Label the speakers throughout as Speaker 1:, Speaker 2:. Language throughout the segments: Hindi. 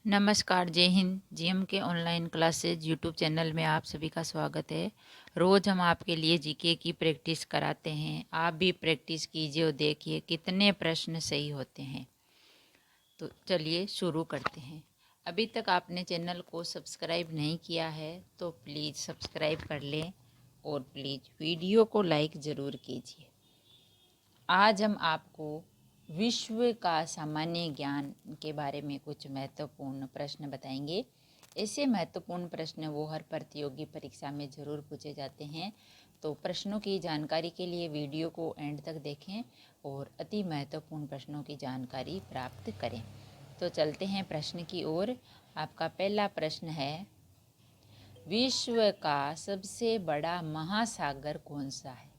Speaker 1: नमस्कार, जय हिंद। जीएम के ऑनलाइन क्लासेज यूट्यूब चैनल में आप सभी का स्वागत है। रोज़ हम आपके लिए जीके की प्रैक्टिस कराते हैं। आप भी प्रैक्टिस कीजिए और देखिए कितने प्रश्न सही होते हैं। तो चलिए शुरू करते हैं। अभी तक आपने चैनल को सब्सक्राइब नहीं किया है तो प्लीज़ सब्सक्राइब कर लें और प्लीज़ वीडियो को लाइक ज़रूर कीजिए। आज हम आपको विश्व का सामान्य ज्ञान के बारे में कुछ महत्वपूर्ण प्रश्न बताएंगे। ऐसे महत्वपूर्ण प्रश्न वो हर प्रतियोगी परीक्षा में ज़रूर पूछे जाते हैं। तो प्रश्नों की जानकारी के लिए वीडियो को एंड तक देखें और अति महत्वपूर्ण प्रश्नों की जानकारी प्राप्त करें। तो चलते हैं प्रश्न की ओर। आपका पहला प्रश्न है, विश्व का सबसे बड़ा महासागर कौन सा है?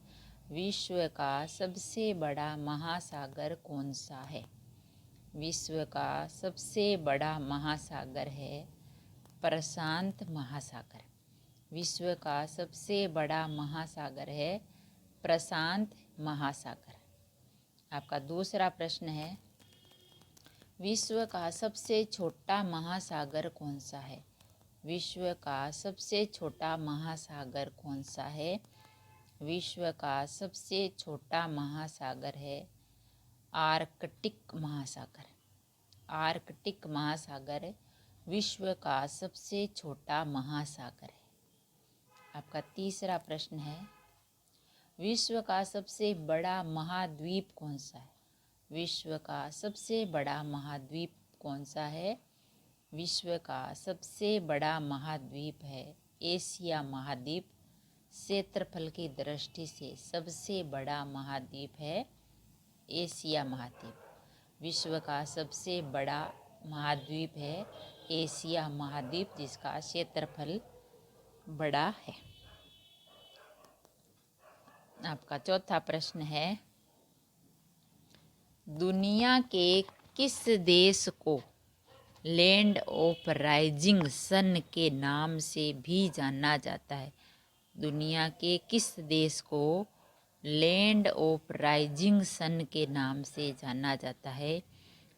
Speaker 1: विश्व का सबसे बड़ा महासागर कौन सा है? विश्व का सबसे बड़ा महासागर है प्रशांत महासागर। विश्व का सबसे बड़ा महासागर है प्रशांत महासागर। आपका दूसरा प्रश्न है, विश्व का सबसे छोटा महासागर कौन सा है? विश्व का सबसे छोटा महासागर कौन सा है? विश्व का सबसे छोटा महासागर है आर्कटिक महासागर। आर्कटिक महासागर विश्व का सबसे छोटा महासागर है। आपका तीसरा प्रश्न है, विश्व का सबसे बड़ा महाद्वीप कौन सा है? विश्व का सबसे बड़ा महाद्वीप कौन सा है? विश्व का सबसे बड़ा महाद्वीप है एशिया महाद्वीप। क्षेत्रफल की दृष्टि से सबसे बड़ा महाद्वीप है एशिया महाद्वीप। विश्व का सबसे बड़ा महाद्वीप है एशिया महाद्वीप, जिसका क्षेत्रफल बड़ा है। आपका चौथा प्रश्न है, दुनिया के किस देश को लैंड ऑफ राइजिंग सन के नाम से भी जाना जाता है? दुनिया के किस देश को लैंड ऑफ राइजिंग सन के नाम से जाना जाता है?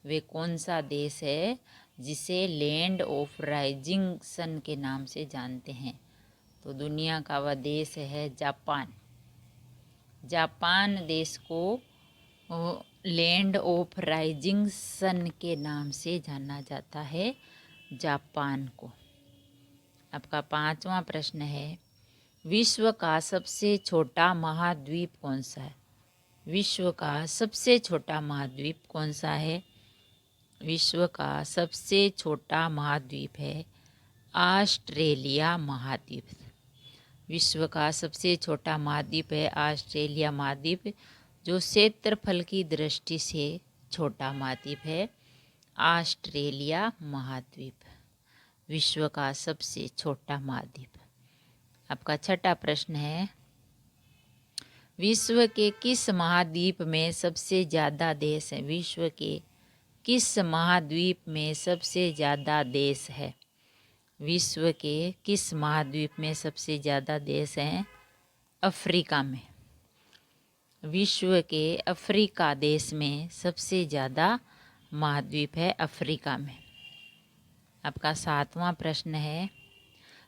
Speaker 1: वे कौन सा देश है जिसे लैंड ऑफ राइजिंग सन के नाम से जानते हैं? तो दुनिया का वह देश है जापान। जापान देश को लैंड ऑफ राइजिंग सन के नाम से जाना जाता है, जापान को। आपका पांचवा प्रश्न है, विश्व का सबसे छोटा महाद्वीप कौन सा है? विश्व का सबसे छोटा महाद्वीप कौन सा है? विश्व का सबसे छोटा महाद्वीप है ऑस्ट्रेलिया महाद्वीप। विश्व का सबसे छोटा महाद्वीप है ऑस्ट्रेलिया महाद्वीप, जो क्षेत्रफल की दृष्टि से छोटा महाद्वीप है ऑस्ट्रेलिया महाद्वीप। विश्व का सबसे छोटा महाद्वीप। आपका छठा प्रश्न है, विश्व के किस महाद्वीप में सबसे ज़्यादा देश है? विश्व के किस महाद्वीप में सबसे ज़्यादा देश है? विश्व के किस महाद्वीप में सबसे ज़्यादा देश हैं? अफ्रीका में। विश्व के अफ्रीका देश में सबसे ज़्यादा महाद्वीप है अफ्रीका में। आपका सातवां प्रश्न है,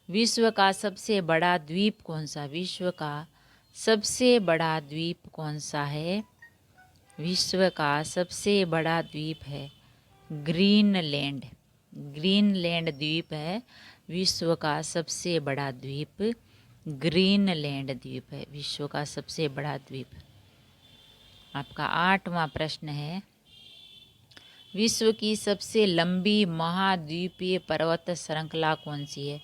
Speaker 1: विश्व का सबसे बड़ा द्वीप कौन सा? विश्व का सबसे बड़ा द्वीप कौन सा है? विश्व का सबसे बड़ा द्वीप है ग्रीनलैंड। ग्रीनलैंड द्वीप है विश्व का सबसे बड़ा द्वीप। ग्रीनलैंड द्वीप है विश्व का सबसे बड़ा द्वीप। आपका आठवां प्रश्न है, विश्व की सबसे लंबी महाद्वीपीय पर्वत श्रृंखला कौन सी है?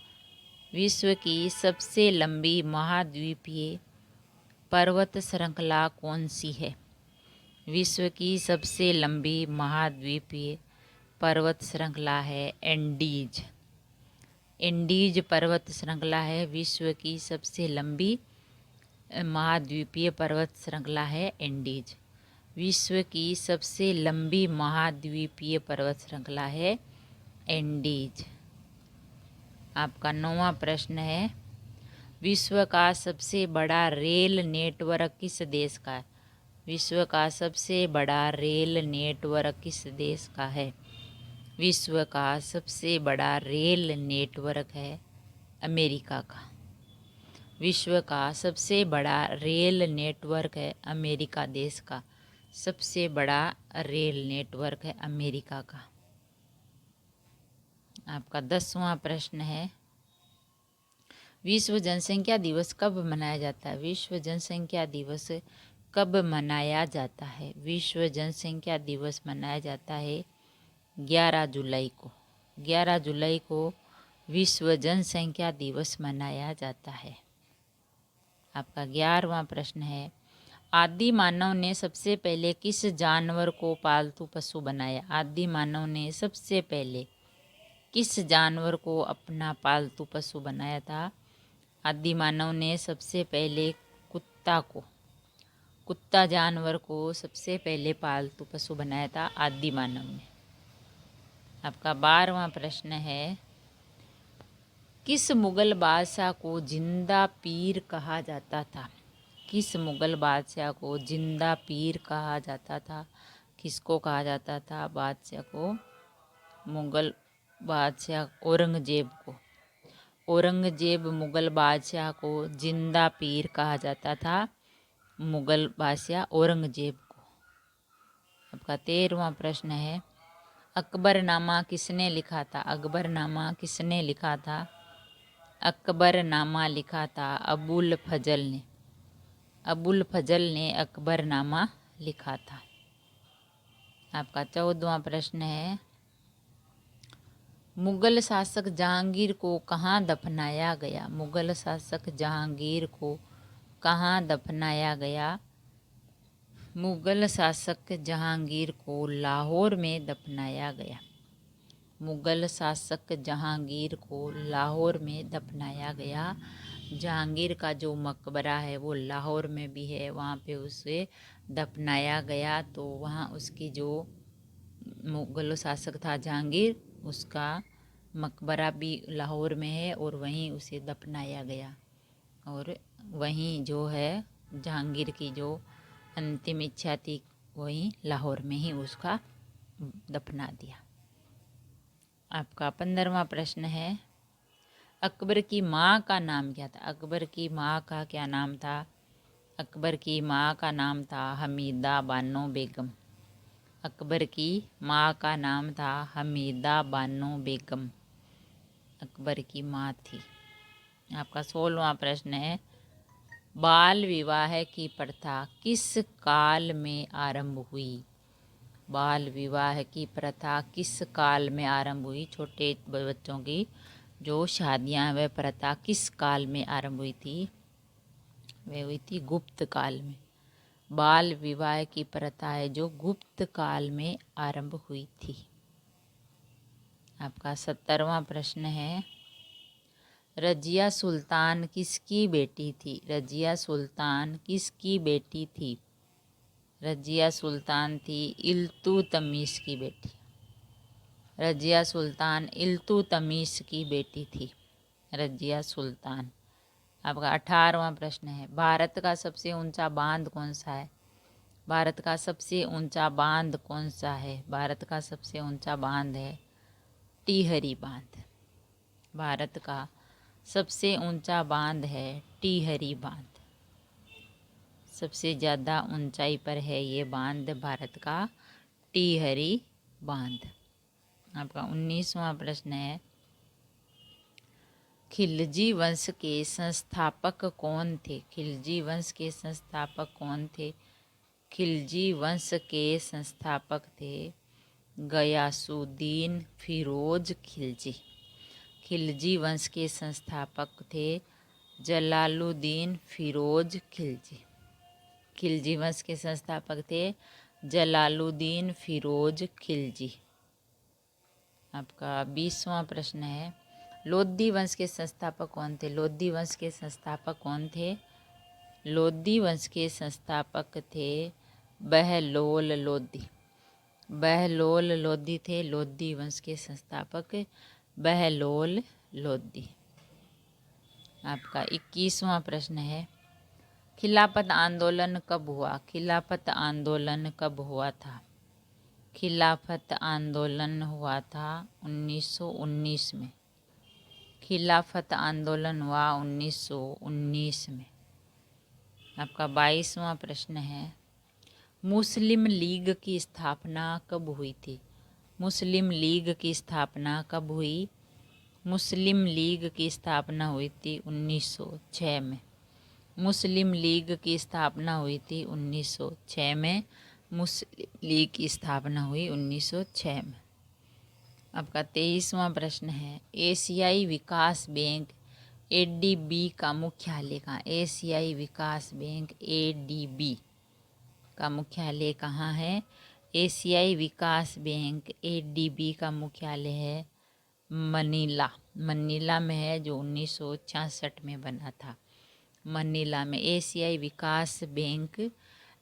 Speaker 1: विश्व की सबसे लंबी महाद्वीपीय पर्वत श्रृंखला कौन सी है? विश्व की सबसे लंबी महाद्वीपीय पर्वत श्रृंखला है एंडीज। एंडीज पर्वत श्रृंखला है विश्व की सबसे लंबी महाद्वीपीय पर्वत श्रृंखला है एंडीज। विश्व की सबसे लंबी महाद्वीपीय पर्वत श्रृंखला है एंडीज। आपका नौवां प्रश्न है, विश्व का सबसे बड़ा रेल नेटवर्क किस देश का है? विश्व का सबसे बड़ा रेल नेटवर्क किस देश का है? विश्व का सबसे बड़ा रेल नेटवर्क है अमेरिका का। विश्व का सबसे बड़ा रेल नेटवर्क है अमेरिका देश का। सबसे बड़ा रेल नेटवर्क है अमेरिका का। आपका 10वां प्रश्न है, विश्व जनसंख्या दिवस कब मनाया जाता है? विश्व जनसंख्या दिवस कब मनाया जाता है? विश्व जनसंख्या दिवस मनाया जाता है 11 जुलाई को। 11 जुलाई को विश्व जनसंख्या दिवस मनाया जाता है। आपका 11वां प्रश्न है, आदि मानव ने सबसे पहले किस जानवर को पालतू पशु बनाया? आदि मानव ने सबसे पहले किस जानवर को अपना पालतू पशु बनाया था? आदि मानव ने सबसे पहले कुत्ता जानवर को सबसे पहले पालतू पशु बनाया था आदि मानव ने। आपका 12वां प्रश्न है, किस मुगल बादशाह को जिंदा पीर कहा जाता था? किस मुगल बादशाह को जिंदा पीर कहा जाता था? किसको कहा जाता था बादशाह को? मुगल बादशाह औरंगजेब को। औरंगजेब मुगल बादशाह को जिंदा पीर कहा जाता था, मुगल बादशाह औरंगजेब को। आपका 13वां प्रश्न है, अकबरनामा किसने लिखा था? अकबरनामा किसने लिखा था? अकबरनामा लिखा था अबुल फजल ने। अबुल फजल ने अकबरनामा लिखा था। आपका 14वां प्रश्न है, मुगल शासक जहांगीर को कहाँ दफनाया गया? मुगल शासक जहांगीर को कहाँ दफनाया गया? मुगल शासक जहांगीर को लाहौर में दफनाया गया। मुगल शासक जहांगीर को लाहौर में दफनाया गया। जहांगीर का जो मकबरा है वो लाहौर में भी है, वहाँ पे उसे दफनाया गया। तो वहाँ उसकी जो मुगल शासक था जहांगीर, उसका मकबरा भी लाहौर में है और वहीं उसे दफनाया गया। और वहीं जो है जहांगीर की जो अंतिम इच्छा थी वहीं लाहौर में ही उसका दफना दिया। आपका 15वां प्रश्न है, अकबर की माँ का नाम क्या था? अकबर की माँ का क्या नाम था? अकबर की माँ का नाम था हमीदा बानो बेगम। अकबर की माँ का नाम था हमीदा बानो बेगम, अकबर की माँ थी। आपका 16वां प्रश्न है, बाल विवाह की प्रथा किस काल में आरंभ हुई? बाल विवाह की प्रथा किस काल में आरंभ हुई? छोटे बच्चों की जो शादियां वह प्रथा किस काल में आरंभ हुई थी? वह हुई थी गुप्त काल में। बाल विवाह की प्रथा है जो गुप्त काल में आरंभ हुई थी। आपका 17वां प्रश्न है, रजिया सुल्तान किसकी बेटी थी? रजिया सुल्तान किसकी बेटी थी? रजिया सुल्तान थी इल्तुतमिश की बेटी। रजिया सुल्तान इल्तुतमिश की बेटी थी, रजिया सुल्तान। आपका 18वां प्रश्न है, भारत का सबसे ऊंचा बांध कौन सा है? भारत का सबसे ऊंचा बांध कौन सा है? भारत का सबसे ऊंचा बांध है टिहरी बांध। भारत का सबसे ऊंचा बांध है टिहरी बांध। सबसे ज़्यादा ऊंचाई पर है ये बांध भारत का टिहरी बांध। आपका 19वां प्रश्न है, खिलजी वंश के संस्थापक कौन थे? खिलजी वंश के संस्थापक कौन थे? खिलजी वंश के संस्थापक थे गयासुद्दीन फिरोज खिलजी। खिलजी वंश के संस्थापक थे जलालुद्दीन फिरोज खिलजी। खिलजी वंश के संस्थापक थे जलालुद्दीन फिरोज खिलजी। आपका 20वां प्रश्न है, लोधी वंश के संस्थापक कौन थे? लोधी वंश के संस्थापक कौन थे? लोधी वंश के संस्थापक थे बहलोल लोधी। बहलोल लोधी थे लोधी वंश के संस्थापक, बहलोल लोधी। आपका 21वां प्रश्न है, खिलाफत आंदोलन कब हुआ? खिलाफत आंदोलन कब हुआ था? खिलाफत आंदोलन हुआ था 1919 में। खिलाफत आंदोलन हुआ 1919 में। आपका 22वां प्रश्न है, मुस्लिम लीग की स्थापना कब हुई थी? मुस्लिम लीग की स्थापना कब हुई? मुस्लिम लीग की स्थापना हुई थी 1906 में। मुस्लिम लीग की स्थापना हुई थी 1906 में। मुस्लिम लीग की स्थापना हुई 1906 में। आपका 23वां प्रश्न है, एशियाई विकास बैंक एडीबी का मुख्यालय कहाँ? एशियाई विकास बैंक एडीबी का मुख्यालय कहाँ है? एशियाई विकास बैंक एडीबी का मुख्यालय है मनीला। मनीला में है, जो 1966 में बना था। मनीला में एशियाई विकास बैंक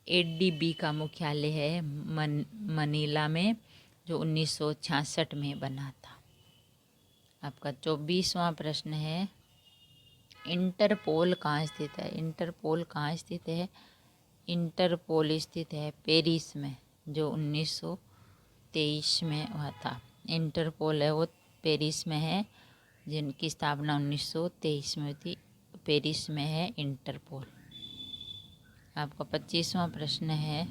Speaker 1: एडीबी का मुख्यालय है मनीला में, जो 1966 में बना था। आपका 24वां प्रश्न है, इंटरपोल कहाँ स्थित है? इंटरपोल कहाँ स्थित है? इंटरपोल स्थित है पेरिस में, जो 1923 में हुआ था। इंटरपोल है वो पेरिस में है, जिनकी स्थापना 1923 में हुई थी। पेरिस में है इंटरपोल। आपका 25वां प्रश्न है,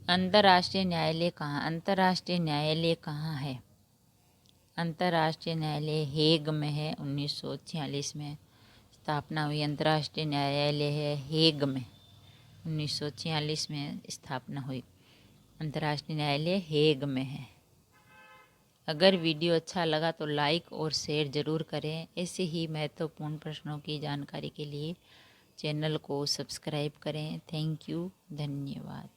Speaker 1: अंतर्राष्ट्रीय न्यायालय कहाँ? अंतर्राष्ट्रीय न्यायालय कहाँ है? अंतर्राष्ट्रीय न्यायालय हेग में है। 1946 में स्थापना हुई अंतर्राष्ट्रीय न्यायालय है हेग में। 1946 में स्थापना हुई अंतर्राष्ट्रीय न्यायालय हेग में है। अगर वीडियो अच्छा लगा तो लाइक और शेयर ज़रूर करें। ऐसे ही महत्वपूर्ण प्रश्नों की जानकारी के लिए चैनल को सब्सक्राइब करें। थैंक यू, धन्यवाद।